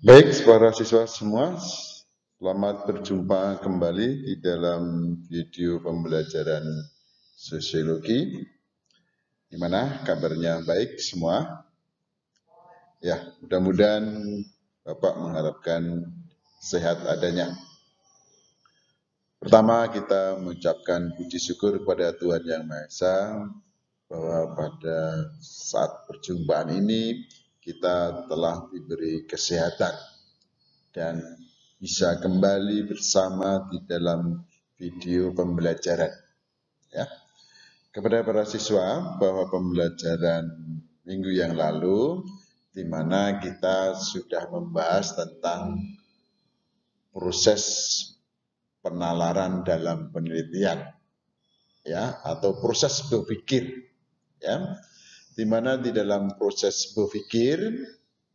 Baik, para siswa semua, selamat berjumpa kembali di dalam video pembelajaran sosiologi. Gimana kabarnya, baik semua? Ya, mudah-mudahan Bapak mengharapkan sehat adanya. Pertama, kita mengucapkan puji syukur kepada Tuhan Yang Maha Esa bahwa pada saat perjumpaan ini kita telah diberi kesehatan dan bisa kembali bersama di dalam video pembelajaran. Ya. Kepada para siswa, bahwa pembelajaran minggu yang lalu, di mana kita sudah membahas tentang proses penalaran dalam penelitian, ya, atau proses berpikir, ya, di mana di dalam proses berpikir,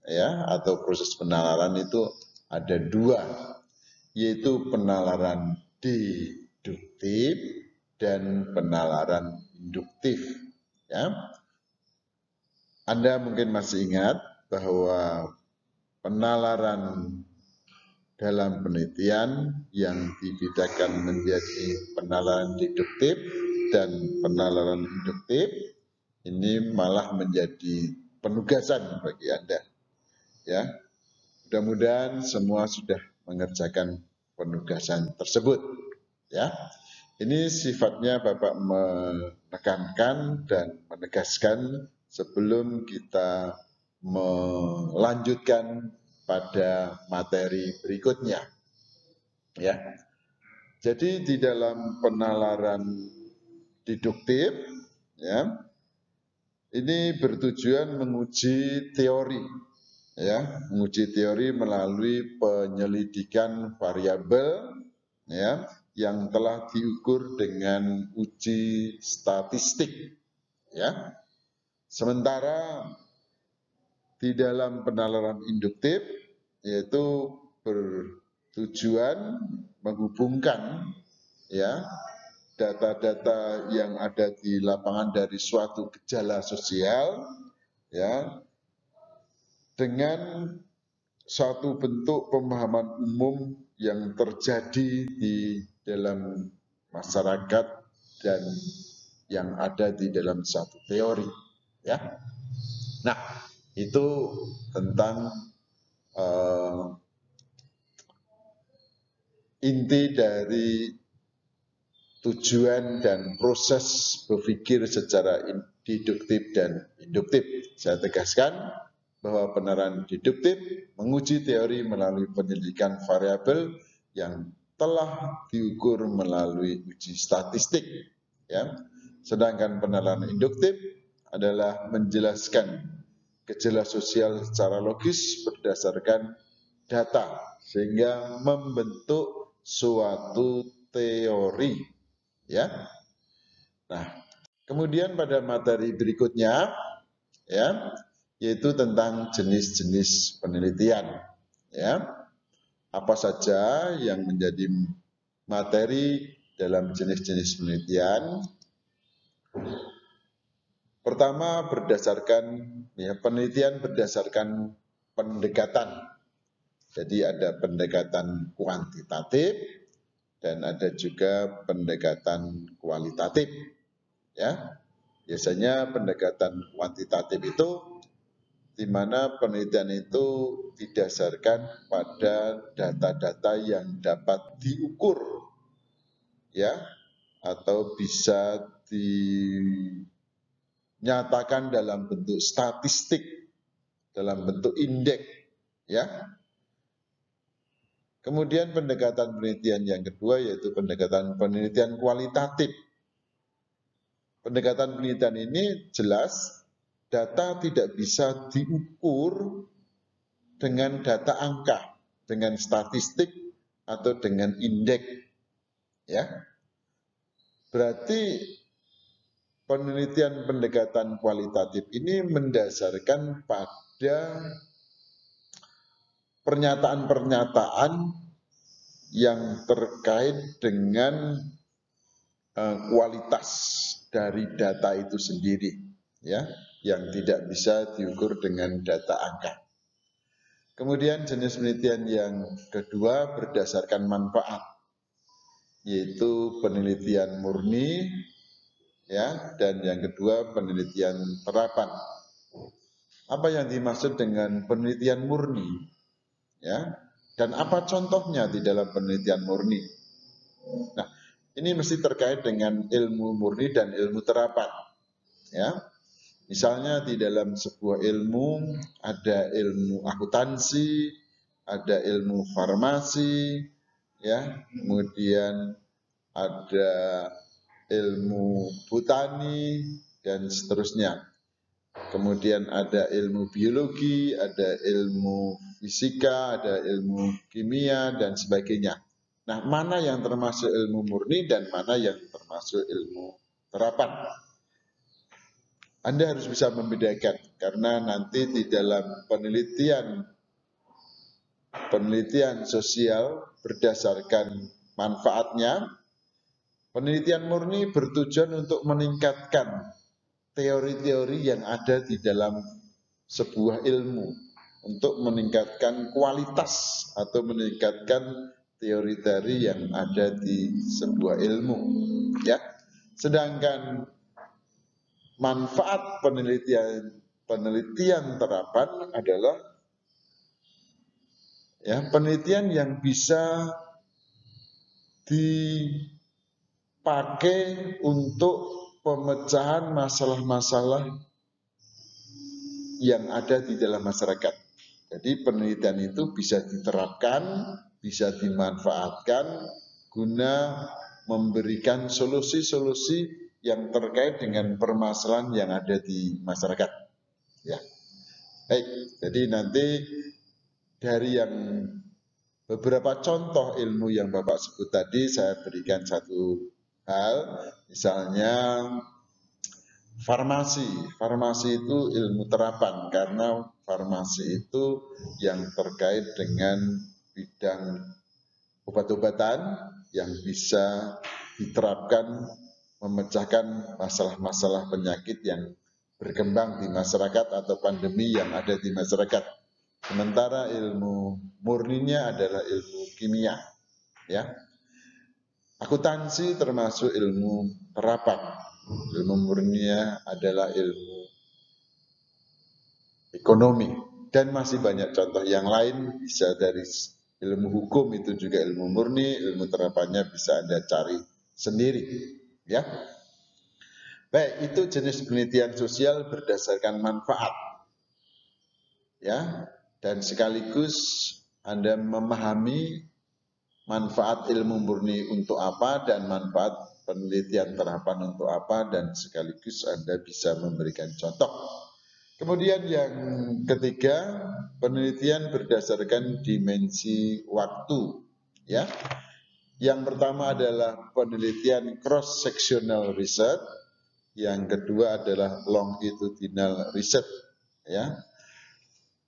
ya, atau proses penalaran itu ada dua, yaitu penalaran deduktif dan penalaran induktif. Ya. Anda mungkin masih ingat bahwa penalaran dalam penelitian yang dibedakan menjadi penalaran deduktif dan penalaran induktif ini malah menjadi penugasan bagi Anda. Ya, mudah-mudahan semua sudah mengerjakan penugasan tersebut. Ya, ini sifatnya Bapak menekankan dan menegaskan sebelum kita melanjutkan pada materi berikutnya. Ya, jadi di dalam penalaran deduktif, ya, ini bertujuan menguji teori, ya, menguji teori melalui penyelidikan variabel, ya, yang telah diukur dengan uji statistik, ya. Sementara di dalam penalaran induktif yaitu bertujuan menghubungkan, ya, data-data yang ada di lapangan dari suatu gejala sosial, ya, dengan suatu bentuk pemahaman umum yang terjadi di dalam masyarakat dan yang ada di dalam satu teori, ya. Nah, itu tentang inti dari tujuan dan proses berpikir secara deduktif dan induktif. Saya tegaskan bahwa penalaran deduktif menguji teori melalui penyelidikan variabel yang telah diukur melalui uji statistik, ya. Sedangkan penalaran induktif adalah menjelaskan gejala sosial secara logis berdasarkan data sehingga membentuk suatu teori, ya. Nah, kemudian pada materi berikutnya, ya, yaitu tentang jenis-jenis penelitian, ya. Apa saja yang menjadi materi dalam jenis-jenis penelitian? Pertama, berdasarkan, ya, penelitian berdasarkan pendekatan. Jadi ada pendekatan kuantitatif dan ada juga pendekatan kualitatif, ya. Biasanya pendekatan kuantitatif itu di mana penelitian itu didasarkan pada data-data yang dapat diukur, ya, atau bisa dinyatakan dalam bentuk statistik, dalam bentuk indeks, ya. Kemudian pendekatan penelitian yang kedua yaitu pendekatan penelitian kualitatif. Pendekatan penelitian ini jelas data tidak bisa diukur dengan data angka, dengan statistik atau dengan indeks, ya. Berarti penelitian pendekatan kualitatif ini mendasarkan pada pernyataan-pernyataan yang terkait dengan kualitas dari data itu sendiri, ya, yang tidak bisa diukur dengan data angka. Kemudian jenis penelitian yang kedua berdasarkan manfaat, yaitu penelitian murni, ya, dan yang kedua penelitian terapan. Apa yang dimaksud dengan penelitian murni, ya, dan apa contohnya di dalam penelitian murni? Nah, ini mesti terkait dengan ilmu murni dan ilmu terapan, ya. Misalnya di dalam sebuah ilmu ada ilmu akuntansi, ada ilmu farmasi, ya, kemudian ada ilmu botani dan seterusnya. Kemudian ada ilmu biologi, ada ilmu fisika, ada ilmu kimia dan sebagainya. Nah, mana yang termasuk ilmu murni dan mana yang termasuk ilmu terapan? Anda harus bisa membedakan karena nanti di dalam penelitian sosial berdasarkan manfaatnya, penelitian murni bertujuan untuk meningkatkan teori-teori yang ada di dalam sebuah ilmu, untuk meningkatkan kualitas atau meningkatkan teori-teori yang ada di sebuah ilmu, ya. Sedangkan manfaat penelitian terapan adalah, ya, penelitian yang bisa dipakai untuk pemecahan masalah-masalah yang ada di dalam masyarakat. Jadi penelitian itu bisa diterapkan, bisa dimanfaatkan guna memberikan solusi-solusi yang terkait dengan permasalahan yang ada di masyarakat. Ya, baik. Jadi nanti dari yang beberapa contoh ilmu yang Bapak sebut tadi, saya berikan satu hal, misalnya farmasi. Farmasi itu ilmu terapan karena farmasi itu yang terkait dengan bidang obat-obatan yang bisa diterapkan memecahkan masalah-masalah penyakit yang berkembang di masyarakat atau pandemi yang ada di masyarakat. Sementara ilmu murninya adalah ilmu kimia, ya. Akuntansi termasuk ilmu terapan. Ilmu murninya adalah ilmu ekonomi dan masih banyak contoh yang lain. Bisa dari ilmu hukum itu juga ilmu murni, ilmu terapannya bisa Anda cari sendiri, ya. Baik, itu jenis penelitian sosial berdasarkan manfaat, ya, dan sekaligus Anda memahami manfaat ilmu murni untuk apa dan manfaat penelitian terapan untuk apa, dan sekaligus Anda bisa memberikan contoh. Kemudian yang ketiga, penelitian berdasarkan dimensi waktu, ya. Yang pertama adalah penelitian cross sectional research, yang kedua adalah longitudinal research, ya.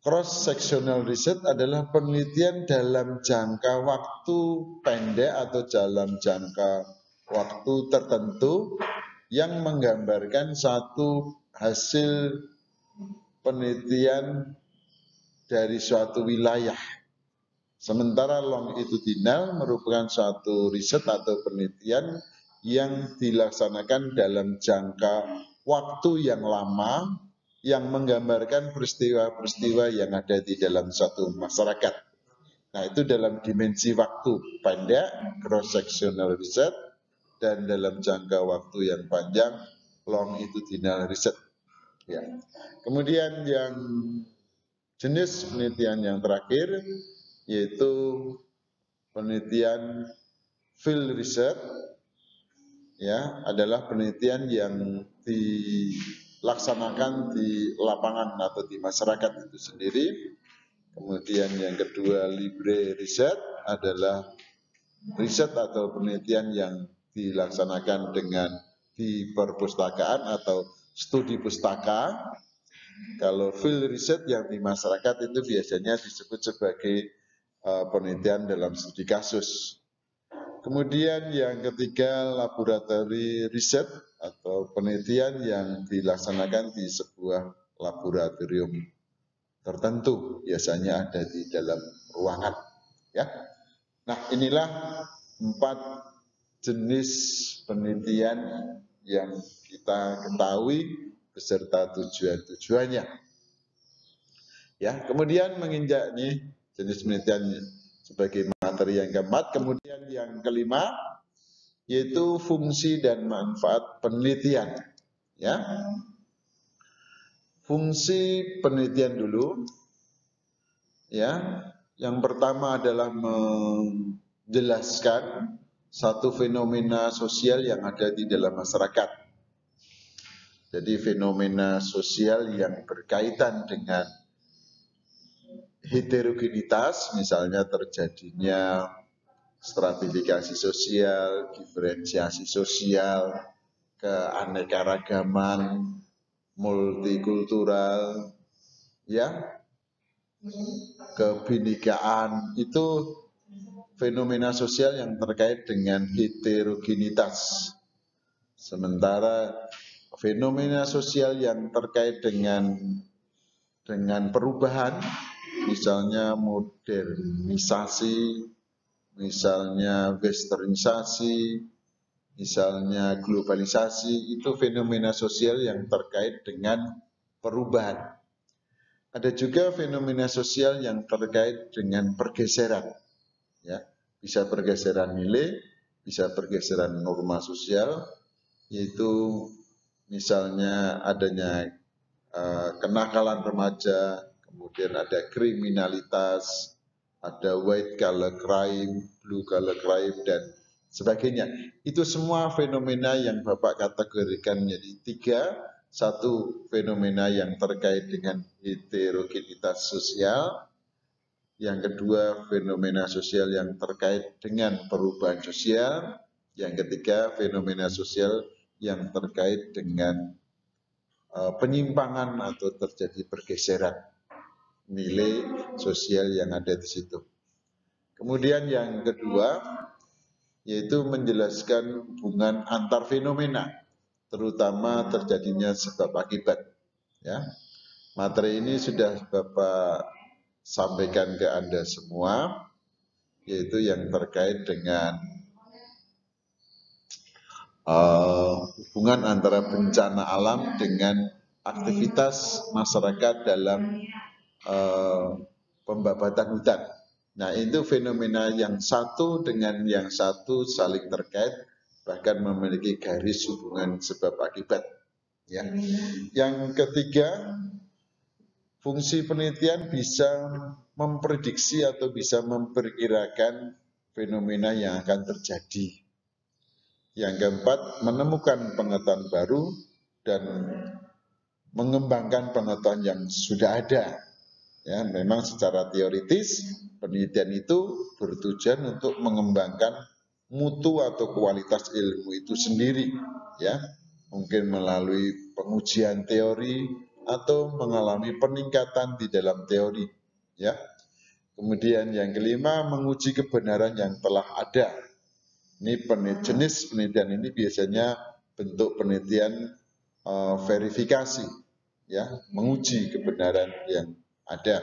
Cross sectional research adalah penelitian dalam jangka waktu pendek atau dalam jangka waktu tertentu yang menggambarkan satu hasil penelitian dari suatu wilayah. Sementara longitudinal merupakan suatu riset atau penelitian yang dilaksanakan dalam jangka waktu yang lama, yang menggambarkan peristiwa-peristiwa yang ada di dalam suatu masyarakat. Nah, itu dalam dimensi waktu pendek, cross-sectional research, dan dalam jangka waktu yang panjang, longitudinal research. Ya. Kemudian yang jenis penelitian yang terakhir, yaitu penelitian field research, ya, adalah penelitian yang dilaksanakan di lapangan atau di masyarakat itu sendiri. Kemudian yang kedua, libre research adalah riset atau penelitian yang dilaksanakan dengan di perpustakaan atau studi pustaka. Kalau field research yang di masyarakat itu biasanya disebut sebagai penelitian dalam studi kasus. Kemudian yang ketiga, laboratory research atau penelitian yang dilaksanakan di sebuah laboratorium tertentu, biasanya ada di dalam ruangan. Ya, nah inilah 4 jenis penelitian yang kita ketahui beserta tujuan-tujuannya. Ya, kemudian menginjak nih jenis penelitian sebagai materi yang keempat. Kemudian yang kelima yaitu fungsi dan manfaat penelitian. Ya, fungsi penelitian dulu. Ya, yang pertama adalah menjelaskan satu fenomena sosial yang ada di dalam masyarakat. Jadi fenomena sosial yang berkaitan dengan heterogenitas, misalnya terjadinya stratifikasi sosial, diferensiasi sosial, keanekaragaman, multikultural, ya, kebinekaan, itu fenomena sosial yang terkait dengan heterogenitas. Sementara fenomena sosial yang terkait dengan perubahan, misalnya modernisasi, misalnya westernisasi, misalnya globalisasi, itu fenomena sosial yang terkait dengan perubahan. Ada juga fenomena sosial yang terkait dengan pergeseran, ya, bisa pergeseran nilai, bisa pergeseran norma sosial, yaitu misalnya adanya kenakalan remaja, kemudian ada kriminalitas, ada white collar crime, blue collar crime, dan sebagainya. Itu semua fenomena yang Bapak kategorikan menjadi 3. Satu, fenomena yang terkait dengan heterogenitas sosial. Yang kedua, fenomena sosial yang terkait dengan perubahan sosial. Yang ketiga, fenomena sosial yang terkait dengan penyimpangan atau terjadi pergeseran nilai sosial yang ada di situ. Kemudian yang kedua, yaitu menjelaskan hubungan antar fenomena, terutama terjadinya sebab akibat. Ya, materi ini sudah Bapak sampaikan ke Anda semua, yaitu yang terkait dengan hubungan antara bencana alam dengan aktivitas masyarakat dalam pembabatan hutan. Nah, itu fenomena yang satu dengan yang satu saling terkait, bahkan memiliki garis hubungan sebab akibat. Ya. Yang ketiga, fungsi penelitian bisa memprediksi atau bisa memperkirakan fenomena yang akan terjadi. Yang keempat, menemukan pengetahuan baru dan mengembangkan pengetahuan yang sudah ada. Ya, memang secara teoritis penelitian itu bertujuan untuk mengembangkan mutu atau kualitas ilmu itu sendiri, ya. Mungkin melalui pengujian teori atau mengalami peningkatan di dalam teori, ya. Kemudian yang kelima, menguji kebenaran yang telah ada. Ini jenis penelitian ini biasanya bentuk penelitian verifikasi, ya, menguji kebenaran yang ada.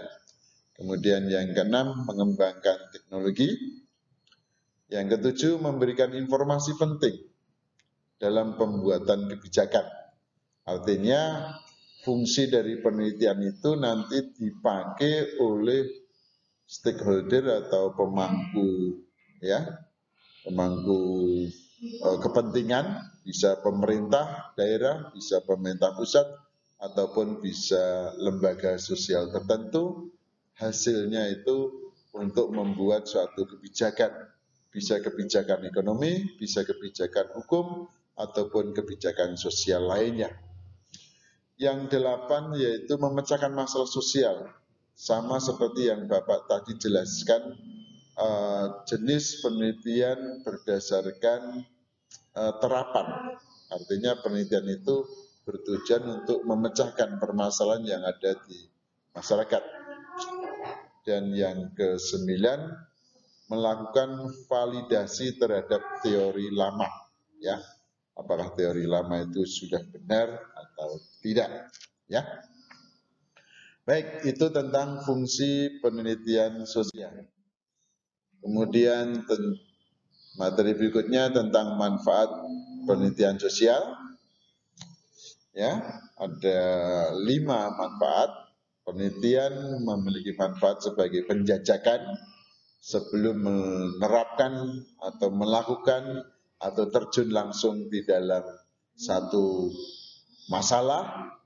Kemudian yang keenam, mengembangkan teknologi. Yang ketujuh, memberikan informasi penting dalam pembuatan kebijakan. Artinya fungsi dari penelitian itu nanti dipakai oleh stakeholder atau pemangku, ya, pemangku kepentingan, bisa pemerintah daerah, bisa pemerintah pusat, ataupun bisa lembaga sosial tertentu. Hasilnya itu untuk membuat suatu kebijakan, bisa kebijakan ekonomi, bisa kebijakan hukum, ataupun kebijakan sosial lainnya. Yang delapan yaitu memecahkan masalah sosial, sama seperti yang Bapak tadi jelaskan, jenis penelitian berdasarkan terapan. Artinya penelitian itu bertujuan untuk memecahkan permasalahan yang ada di masyarakat. Dan yang ke-9, melakukan validasi terhadap teori lama, ya. Apakah teori lama itu sudah benar atau tidak, ya. Baik, itu tentang fungsi penelitian sosial. Kemudian materi berikutnya tentang manfaat penelitian sosial. Ya, ada 5 manfaat. Penelitian memiliki manfaat sebagai penjajakan sebelum menerapkan atau melakukan atau terjun langsung di dalam satu masalah.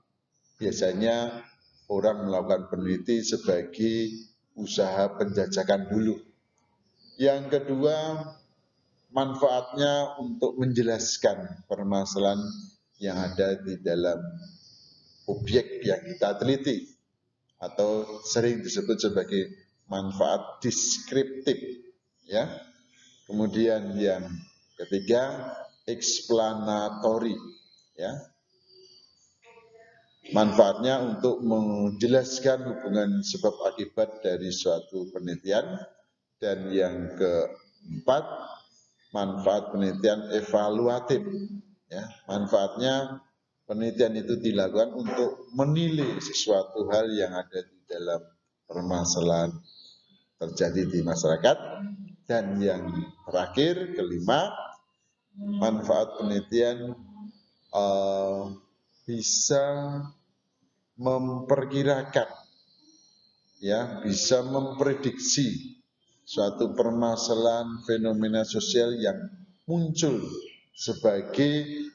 Biasanya orang melakukan peneliti sebagai usaha penjajakan dulu. Yang kedua, manfaatnya untuk menjelaskan permasalahan yang ada di dalam objek yang kita teliti atau sering disebut sebagai manfaat deskriptif, ya. Kemudian yang ketiga, explanatory, ya. Manfaatnya untuk menjelaskan hubungan sebab akibat dari suatu penelitian. Dan yang keempat, manfaat penelitian evaluatif, ya. Manfaatnya penelitian itu dilakukan untuk menilai sesuatu hal yang ada di dalam permasalahan terjadi di masyarakat. Dan yang terakhir, kelima, manfaat penelitian bisa memperkirakan, ya, bisa memprediksi suatu permasalahan fenomena sosial yang muncul sebagai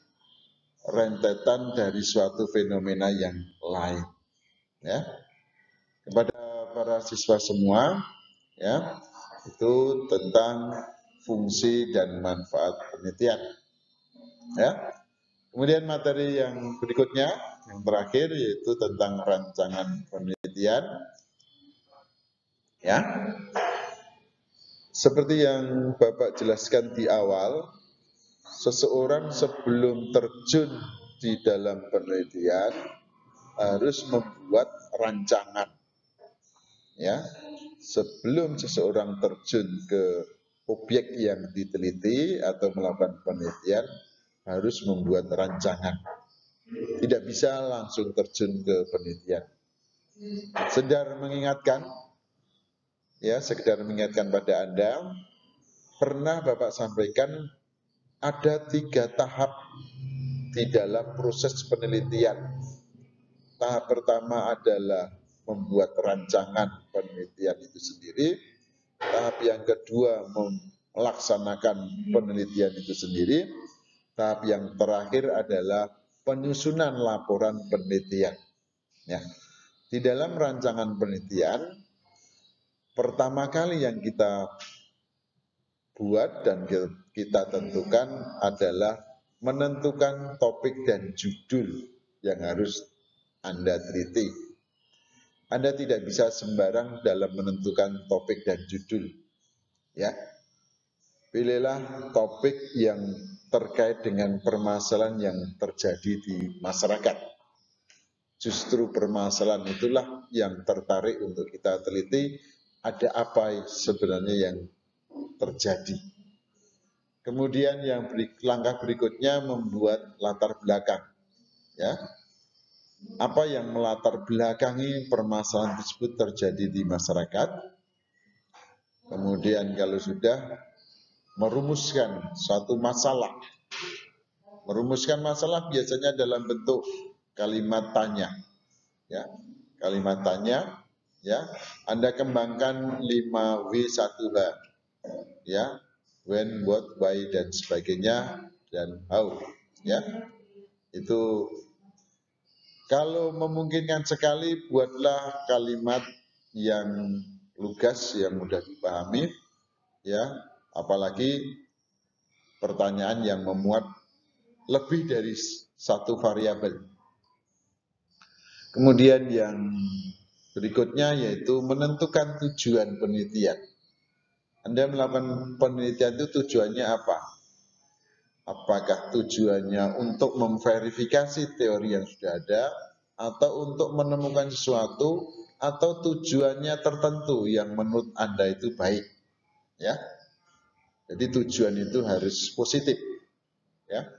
rentetan dari suatu fenomena yang lain, ya. Kepada para siswa semua, ya, itu tentang fungsi dan manfaat penelitian, ya. Kemudian materi yang berikutnya, yang terakhir, yaitu tentang rancangan penelitian, ya. Seperti yang Bapak jelaskan di awal, seseorang sebelum terjun di dalam penelitian harus membuat rancangan, ya. Sebelum seseorang terjun ke objek yang diteliti atau melakukan penelitian harus membuat rancangan. Tidak bisa langsung terjun ke penelitian. Sekedar mengingatkan, ya, sekedar mengingatkan pada Anda, pernah Bapak sampaikan ada 3 tahap di dalam proses penelitian. Tahap pertama adalah membuat rancangan penelitian itu sendiri. Tahap yang kedua melaksanakan penelitian itu sendiri. Tahap yang terakhir adalah penyusunan laporan penelitian. Ya. Di dalam rancangan penelitian, pertama kali yang kita buat dan kita tentukan adalah menentukan topik dan judul yang harus Anda teliti. Anda tidak bisa sembarang dalam menentukan topik dan judul, ya. Pilihlah topik yang terkait dengan permasalahan yang terjadi di masyarakat. Justru permasalahan itulah yang tertarik untuk kita teliti, ada apa sebenarnya yang terjadi. Kemudian yang langkah berikutnya membuat latar belakang, ya. Apa yang melatar belakangi permasalahan tersebut terjadi di masyarakat. Kemudian kalau sudah merumuskan suatu masalah. Merumuskan masalah biasanya dalam bentuk kalimat tanya, ya. Kalimat tanya, ya. Anda kembangkan 5W1H, ya. When, what, why, dan sebagainya, dan how, ya. Itu kalau memungkinkan sekali, buatlah kalimat yang lugas, yang mudah dipahami, ya. Apalagi pertanyaan yang memuat lebih dari satu variabel. Kemudian yang berikutnya yaitu menentukan tujuan penelitian. Anda melakukan penelitian itu tujuannya apa? Apakah tujuannya untuk memverifikasi teori yang sudah ada, atau untuk menemukan sesuatu, atau tujuannya tertentu yang menurut Anda itu baik, ya. Jadi tujuan itu harus positif, ya.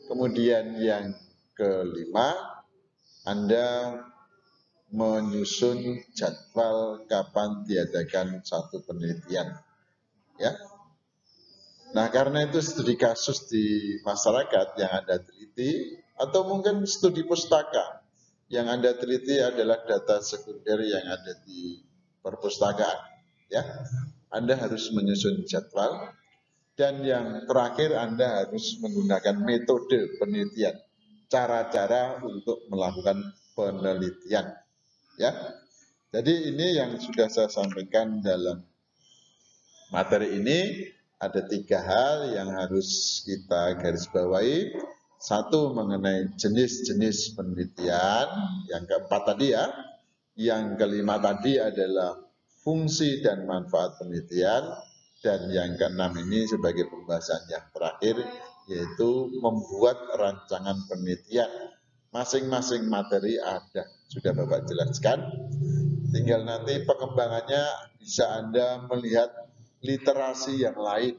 Kemudian yang kelima, Anda menyusun jadwal kapan diadakan satu penelitian, ya. Nah, karena itu studi kasus di masyarakat yang Anda teliti, atau mungkin studi pustaka yang Anda teliti adalah data sekunder yang ada di perpustakaan, ya. Anda harus menyusun jadwal, dan yang terakhir Anda harus menggunakan metode penelitian, cara-cara untuk melakukan penelitian, ya. Jadi ini yang sudah saya sampaikan dalam materi ini. Ada 3 hal yang harus kita garis bawahi. 1, mengenai jenis-jenis penelitian. Yang keempat tadi ya. Yang kelima tadi adalah fungsi dan manfaat penelitian. Dan yang keenam ini sebagai pembahasan yang terakhir, yaitu membuat rancangan penelitian. Masing-masing materi ada, sudah Bapak jelaskan. Tinggal nanti pengembangannya bisa Anda melihat literasi yang lain.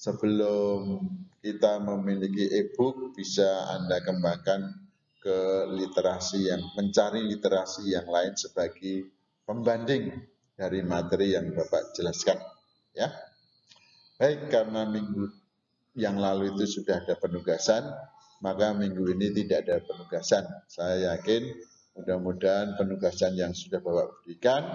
Sebelum kita memiliki e-book, bisa Anda kembangkan ke literasi yang mencari literasi yang lain sebagai pembanding dari materi yang Bapak jelaskan, ya. Baik, karena minggu yang lalu itu sudah ada penugasan, maka minggu ini tidak ada penugasan. Saya yakin mudah-mudahan penugasan yang sudah Bapak berikan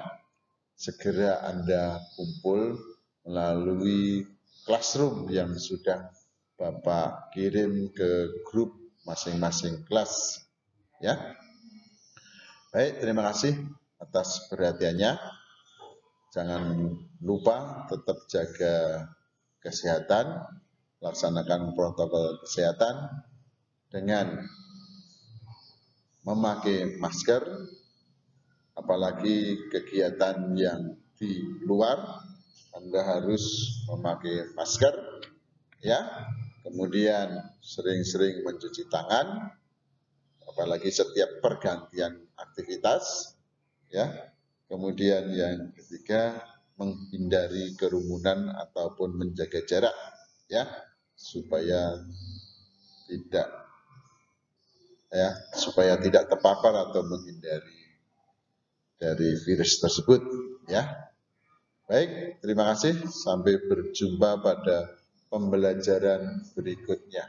segera Anda kumpul melalui classroom yang sudah Bapak kirim ke grup masing-masing kelas, ya. Baik, terima kasih atas perhatiannya. Jangan lupa tetap jaga kesehatan, laksanakan protokol kesehatan dengan memakai masker, apalagi kegiatan yang di luar, Anda harus memakai masker, ya. Kemudian sering-sering mencuci tangan, apalagi setiap pergantian aktivitas, ya. Kemudian yang ketiga, menghindari kerumunan ataupun menjaga jarak, ya, supaya tidak terpapar atau menghindari dari virus tersebut, ya. Baik, terima kasih. Sampai berjumpa pada pembelajaran berikutnya.